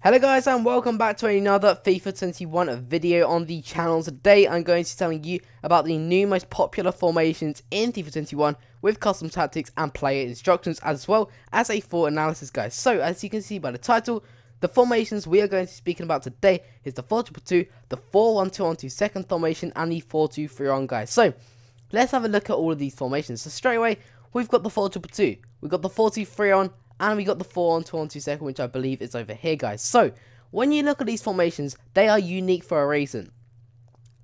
Hello guys and welcome back to another FIFA 21 video on the channel. Today I'm going to be telling you about the new most popular formations in FIFA 21 with custom tactics and player instructions, as well as a full analysis, guys. So as you can see by the title, the formations we are going to be speaking about today is the 4-2-2, the 4-1-2-1-2 second formation, and the 4-2-3-1, guys. So let's have a look at all of these formations. So straight away we've got the 4-2-2, we've got the 4-2-3-1, and we got the 4-1-2-1-2 second, which I believe is over here, guys. So when you look at these formations, they are unique for a reason.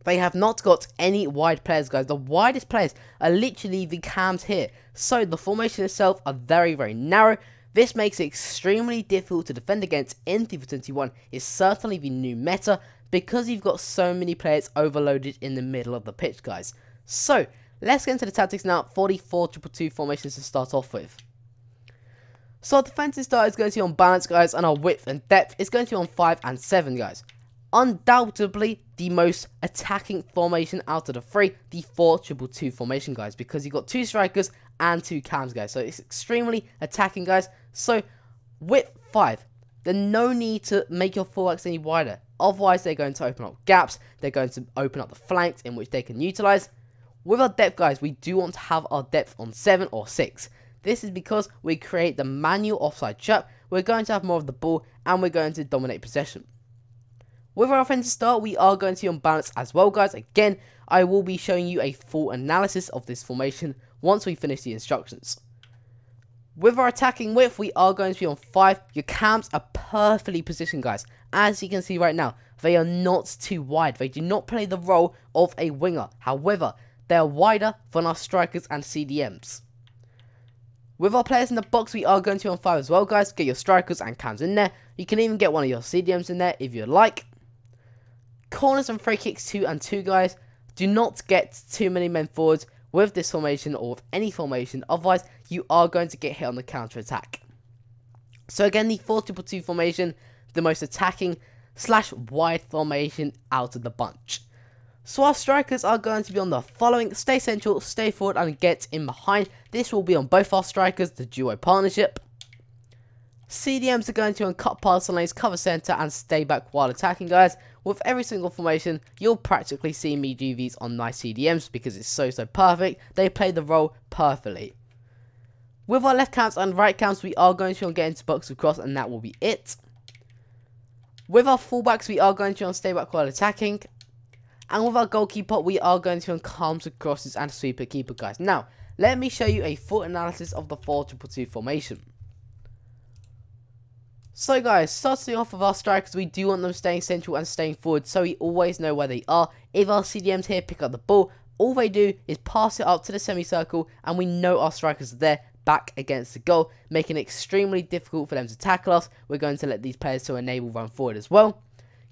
They have not got any wide players, guys. The widest players are literally the cams here. So the formation itself are very, very narrow. This makes it extremely difficult to defend against in FIFA 21. It's certainly the new meta because you've got so many players overloaded in the middle of the pitch, guys. So let's get into the tactics now for the 4-2-2 formations to start off with. So our defensive start is going to be on balance, guys, and our width and depth is going to be on 5 and 7, guys. Undoubtedly the most attacking formation out of the three, the 4-2-2 formation, guys, because you've got 2 strikers and 2 cams, guys. So it's extremely attacking, guys. So width 5, there's no need to make your fullbacks any wider. Otherwise they're going to open up gaps, they're going to open up the flanks in which they can utilize. With our depth, guys, we do want to have our depth on 7 or 6. This is because we create the manual offside trap. We're going to have more of the ball and we're going to dominate possession. With our offensive start, we are going to be on balance as well, guys. Again, I will be showing you a full analysis of this formation once we finish the instructions. With our attacking width, we are going to be on 5. Your cams are perfectly positioned, guys. As you can see right now, they are not too wide. They do not play the role of a winger. However, they are wider than our strikers and CDMs. With our players in the box, we are going to be on 5 as well, guys. Get your strikers and cams in there. You can even get one of your CDMs in there if you like. Corners and free kicks 2 and 2, guys. Do not get too many men forwards with this formation or with any formation. Otherwise, you are going to get hit on the counter attack. So again, the 4-2-2 formation, the most attacking / wide formation out of the bunch. So our strikers are going to be on the following: stay central, stay forward, and get in behind. This will be on both our strikers, the duo partnership. CDMs are going to cut past lanes, cover center, and stay back while attacking, guys. With every single formation, you'll practically see me do these on my CDMs because it's so perfect. They play the role perfectly. With our left cams and right cams, we are going to get into box across, and that will be it. With our fullbacks, we are going to stay back while attacking. And with our goalkeeper, we are going to calm crosses and sweeper keeper, guys. Now, let me show you a full analysis of the 4-2-2 formation. So guys, starting off with our strikers, we do want them staying central and staying forward, so we always know where they are. If our CDMs here pick up the ball, all they do is pass it up to the semicircle, and we know our strikers are there, back against the goal, making it extremely difficult for them to tackle us. We're going to let these players to enable run forward as well.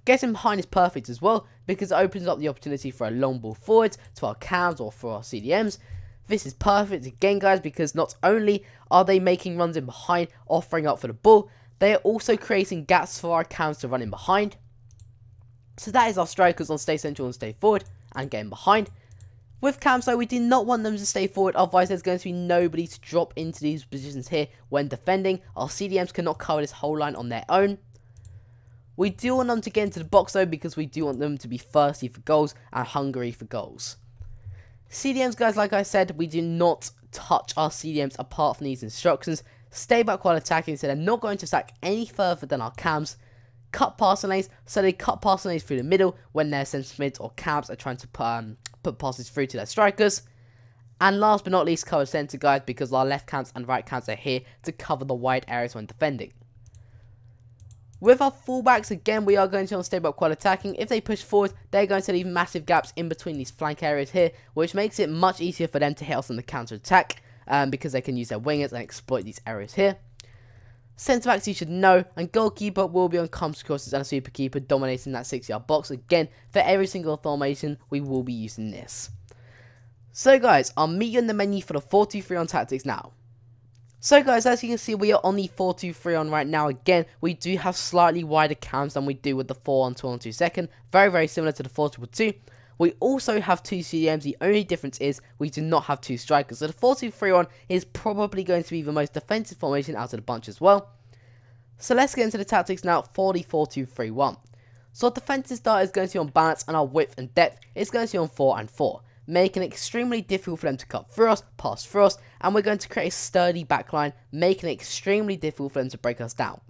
Getting behind is perfect as well, because it opens up the opportunity for a long ball forwards to our cams or for our CDMs. This is perfect again, guys, because not only are they making runs in behind, offering up for the ball, they are also creating gaps for our cams to run in behind. So that is our strikers on stay central and stay forward and getting behind. With cams, though, we do not want them to stay forward, otherwise there's going to be nobody to drop into these positions here when defending. Our CDMs cannot cover this whole line on their own. We do want them to get into the box, though, because we do want them to be thirsty for goals and hungry for goals. CDMs, guys, like I said, we do not touch our CDMs apart from these instructions. Stay back while attacking, so they're not going to stack any further than our cams. Cut passing lanes, so they cut passing lanes through the middle when their centre mids or cams are trying to put passes through to their strikers. And last but not least, cover centre, guys, because our left cams and right cams are here to cover the wide areas when defending. With our fullbacks, again, we are going to stay back while attacking. If they push forward, they're going to leave massive gaps in between these flank areas here, which makes it much easier for them to hit us on the counter attack, because they can use their wingers and exploit these areas here. Centre backs, you should know, and goalkeeper will be on comes crosses and a sweeper keeper dominating that 6-yard box. Again, for every single formation, we will be using this. So guys, I'll meet you in the menu for the 4-2-3-1 tactics now. So guys, as you can see, we are on the 4-2-3-1 right now. Again, we do have slightly wider cams than we do with the 4-1-2-1-2 second. Very similar to the 4-2-2. We also have 2 CDMs. The only difference is we do not have 2 strikers. So the 4-2-3-1 is probably going to be the most defensive formation out of the bunch as well. So let's get into the tactics now for the 4-2-3-1. So our defensive start is going to be on balance, and our width and depth is going to be on 4 and 4, making it extremely difficult for them to cut through us, pass through us, and we're going to create a sturdy backline, making it extremely difficult for them to break us down.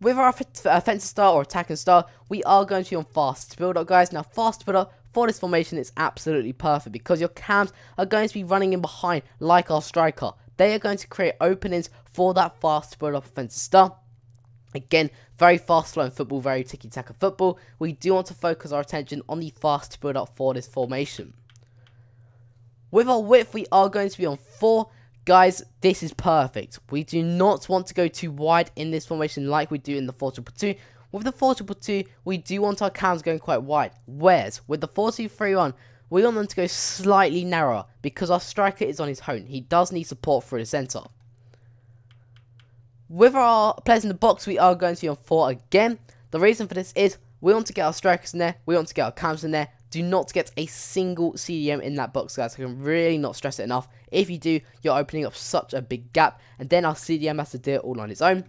With our offensive start or attacking start, we are going to be on fast build up, guys. Now, fast build up for this formation is absolutely perfect because your cams are going to be running in behind like our striker. They are going to create openings for that fast build up offensive start. Again, very fast flowing football, very tiki-taka football. We do want to focus our attention on the fast build up for this formation. With our width, we are going to be on 4. Guys, this is perfect. We do not want to go too wide in this formation like we do in the 4-2-2. With the 4-2-2, we do want our cams going quite wide. Whereas, with the 4-2-3-1, we want them to go slightly narrower because our striker is on his own. He does need support through the centre. With our players in the box, we are going to be on 4 again. The reason for this is we want to get our strikers in there. We want to get our cams in there. Do not get a single CDM in that box, guys. I can really not stress it enough. If you do, you're opening up such a big gap, and then our CDM has to do it all on its own.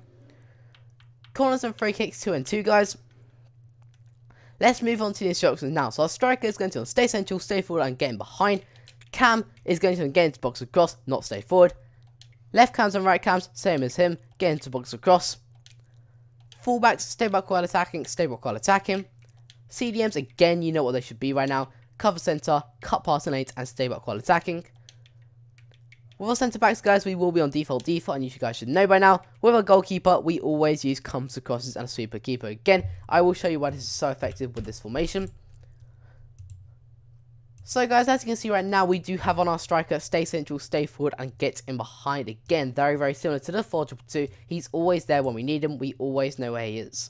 Corners and free kicks 2 and 2, guys. Let's move on to the instructions now. So our striker is going to stay central, stay forward, and get in behind. Cam is going to get into box across, not stay forward. Left cams and right cams, same as him, get into box across. Fullbacks, stay back while attacking, stay back while attacking. CDMs, again, you know what they should be right now. Cover centre, cut past lanes, and stay back while attacking. With our centre backs, guys, we will be on default, and you guys should know by now. With our goalkeeper, we always use comes, crosses, and a sweeper keeper. Again, I will show you why this is so effective with this formation. So, guys, as you can see right now, we do have on our striker, stay central, stay forward, and get in behind. Again, very, very similar to the 4-2-2. He's always there when we need him. We always know where he is.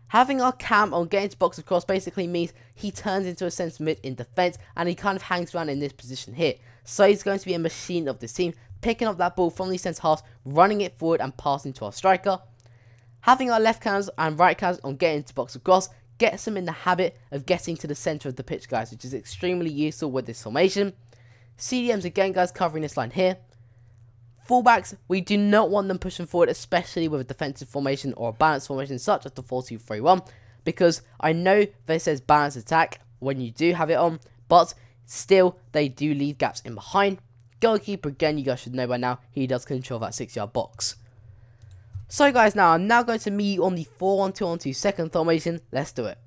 Having our cam on getting to box across basically means he turns into a centre mid in defence, and he kind of hangs around in this position here. So he's going to be a machine of this team, picking up that ball from the centre half, running it forward and passing to our striker. Having our left cams and right cams on getting to box across gets him in the habit of getting to the centre of the pitch, guys, which is extremely useful with this formation. CDMs again, guys, covering this line here. Fullbacks, we do not want them pushing forward, especially with a defensive formation or a balanced formation such as the 4-2-3-1, because I know this says balanced attack when you do have it on, but still they do leave gaps in behind. Goalkeeper, again, you guys should know by now, he does control that 6-yard box. So, guys, now I'm now going to meet you on the 4-1-2-1-2 second formation. Let's do it.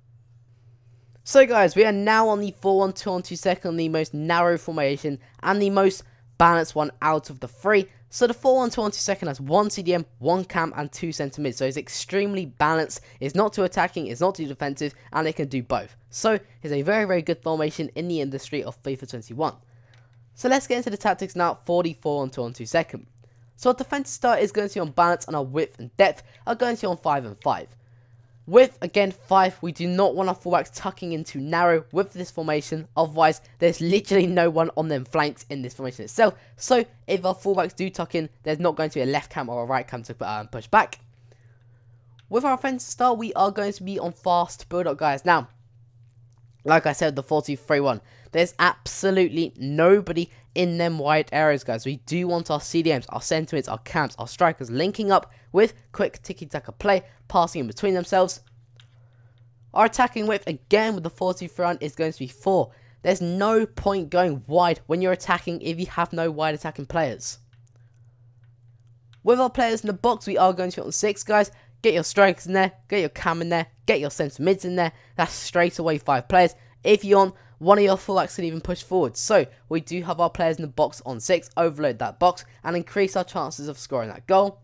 So, guys, we are now on the 4-1-2-1-2 second, the most narrow formation and the most balanced one out of the 3. So the 4-1-2-1-2 second has 1 CDM, 1 cam, and 2 centre mid. So it's extremely balanced. It's not too attacking, it's not too defensive, and it can do both. So it's a very, very good formation in the industry of FIFA 21. So let's get into the tactics now for the 4-1-2-1-2 second. So our defensive start is going to be on balance, and our width and depth are going to be on 5 and 5. Width, again, 5. We do not want our fullbacks tucking into narrow with this formation. Otherwise, there's literally no one on them flanks in this formation itself. So, if our fullbacks do tuck in, there's not going to be a left cam or a right cam to push back. With our offensive style, we are going to be on fast build-up, guys. Now, like I said, the 4-2-3-1, there's absolutely nobody in them wide areas, guys. We do want our CDMs, our centre mids, our cams, our strikers linking up with quick tiki-taka play, passing in between themselves. Our attacking width, again with the 4-2-3-1, is going to be 4. There's no point going wide when you're attacking if you have no wide attacking players. With our players in the box, we are going to be on 6, guys. Get your strikers in there, get your cam in there, get your centre mids in there. That's straight away 5 players. If you're on, one of your fullbacks can even push forward. So we do have our players in the box on 6, overload that box and increase our chances of scoring that goal.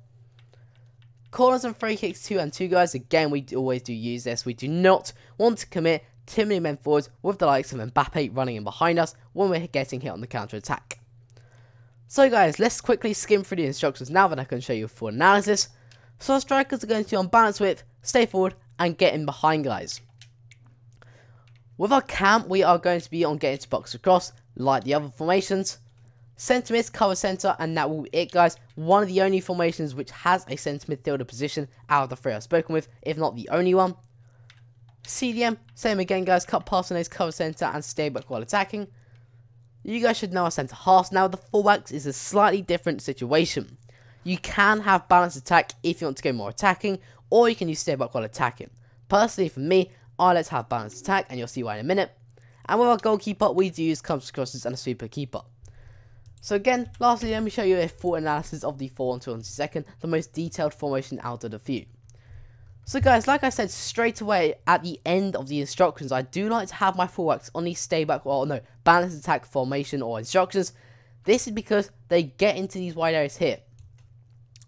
Corners and free kicks 2 and 2, guys. Again, we always do use this. We do not want to commit too many men forwards with the likes of Mbappe running in behind us when we're getting hit on the counter attack. So, guys, let's quickly skim through the instructions now that I can show you a full analysis. So our strikers are going to be on balance width, stay forward, and get in behind, guys. With our cam, we are going to be on getting to box across, like the other formations. Centre mids, cover centre, and that will be it, guys. One of the only formations which has a centre midfielder position out of the 3 I've spoken with, if not the only one. CDM, same again, guys. Cut past on those, cover centre, and stay back while attacking. You guys should know our centre halves. Now, the fullbacks is a slightly different situation. You can have balanced attack if you want to go more attacking, or you can use stay back while attacking. Personally, for me, I like to have balanced attack, and you'll see why in a minute. And with our goalkeeper, we do use counter crosses and a sweeper keeper. So again, lastly, let me show you a full analysis of the 4-1-2-1-2, the most detailed formation out of the few. So guys, like I said straight away at the end of the instructions, I do like to have my fullbacks on the stay back, or no, balanced attack formation or instructions. This is because they get into these wide areas here.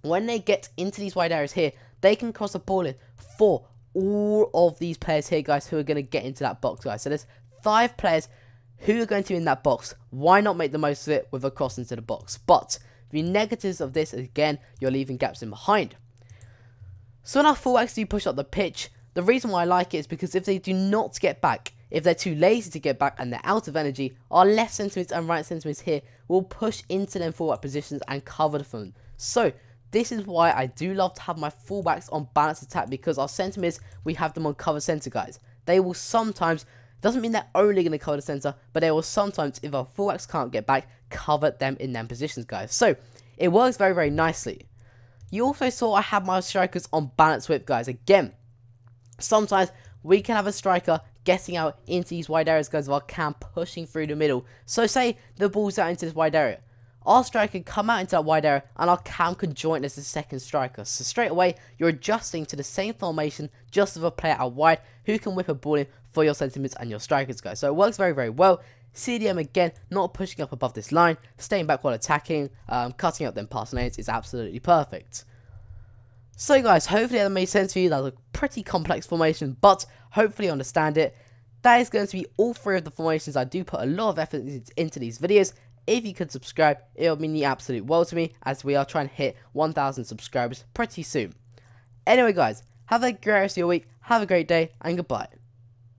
When they get into these wide areas here, they can cross the ball in for all of these players here, guys, who are going to get into that box, guys. So there's 5 players who are going to be in that box. Why not make the most of it with a cross into the box? But the negatives of this, again, you're leaving gaps in behind. So when our fullbacks do push up the pitch, the reason why I like it is because if they do not get back, if they're too lazy to get back and they're out of energy, our left centre mids and right centre mids here will push into them fullback positions and cover for them. So this is why I do love to have my fullbacks on balanced attack, because our centre mids, we have them on cover centre, guys. They will sometimes, doesn't mean they're only going to cover the centre, but they will sometimes, if our fullbacks can't get back, cover them in them positions, guys. So it works very, very nicely. You also saw I have my strikers on balanced width, guys. Again, sometimes we can have a striker getting out into these wide areas, guys, of our cam pushing through the middle. So say the ball's out into this wide area. Our striker can come out into that wide area and our cam can join as the second striker. So straight away, you're adjusting to the same formation just with a player out wide who can whip a ball in for your sentiments and your strikers, guys. So it works very, very well. CDM, again, not pushing up above this line, staying back while attacking, cutting out them pass lanes is absolutely perfect. So guys, hopefully that made sense for you. That was a pretty complex formation, but hopefully you understand it. That is going to be all 3 of the formations. I do put a lot of effort into these videos. If you could subscribe, it would mean the absolute world to me, as we are trying to hit 1,000 subscribers pretty soon. Anyway guys, have a great rest of your week, have a great day, and goodbye.